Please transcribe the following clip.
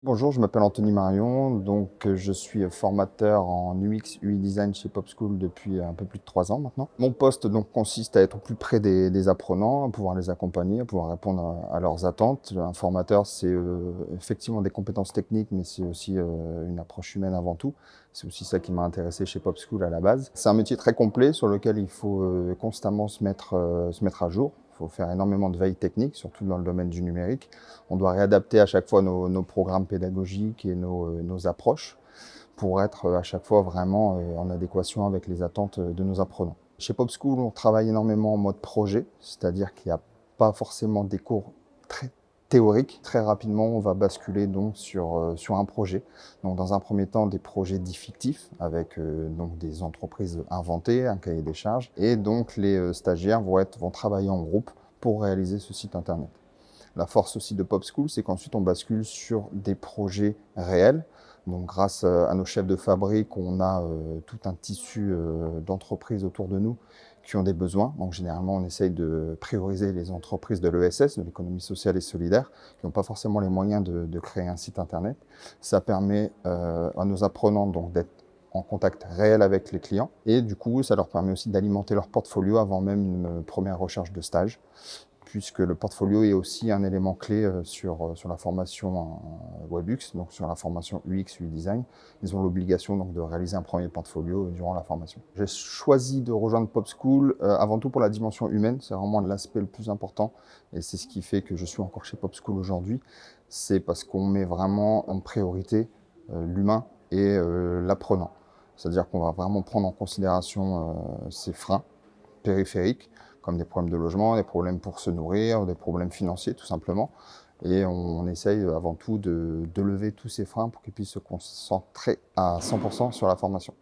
Bonjour, je m'appelle Anthony Marion, je suis formateur en UX, UI Design chez PopSchool depuis un peu plus de 3 ans maintenant. Mon poste consiste à être au plus près des apprenants, à pouvoir les accompagner, à pouvoir répondre à leurs attentes. Un formateur, c'est effectivement des compétences techniques, mais c'est aussi une approche humaine avant tout. C'est aussi ça qui m'a intéressé chez PopSchool à la base. C'est un métier très complet sur lequel il faut constamment se mettre à jour. Il faut faire énormément de veille technique, surtout dans le domaine du numérique. On doit réadapter à chaque fois nos programmes pédagogiques et nos approches pour être à chaque fois vraiment en adéquation avec les attentes de nos apprenants. Chez PopSchool, on travaille énormément en mode projet, c'est-à-dire qu'il n'y a pas forcément des cours très théoriques. Très rapidement, on va basculer sur un projet. Donc, dans un premier temps, des projets dits fictifs avec des entreprises inventées, un cahier des charges. Et donc, les stagiaires vont travailler en groupe pour réaliser ce site internet. La force aussi de PopSchool, c'est qu'ensuite on bascule sur des projets réels. Donc grâce à nos chefs de fabrique, on a tout un tissu d'entreprises autour de nous qui ont des besoins. Donc généralement, on essaye de prioriser les entreprises de l'ESS, de l'économie sociale et solidaire, qui n'ont pas forcément les moyens de créer un site internet. Ça permet à nos apprenants d'être en contact réel avec les clients et du coup, ça leur permet aussi d'alimenter leur portfolio avant même une première recherche de stage, puisque le portfolio est aussi un élément clé sur la formation WebUX, donc sur la formation UX, UI Design. Ils ont l'obligation de réaliser un premier portfolio durant la formation. J'ai choisi de rejoindre PopSchool avant tout pour la dimension humaine, c'est vraiment l'aspect le plus important et c'est ce qui fait que je suis encore chez PopSchool aujourd'hui. C'est parce qu'on met vraiment en priorité l'humain et l'apprenant. C'est-à-dire qu'on va vraiment prendre en considération ces freins périphériques, comme des problèmes de logement, des problèmes pour se nourrir, des problèmes financiers tout simplement. Et on essaye avant tout de lever tous ces freins pour qu'ils puissent se concentrer à 100% sur la formation.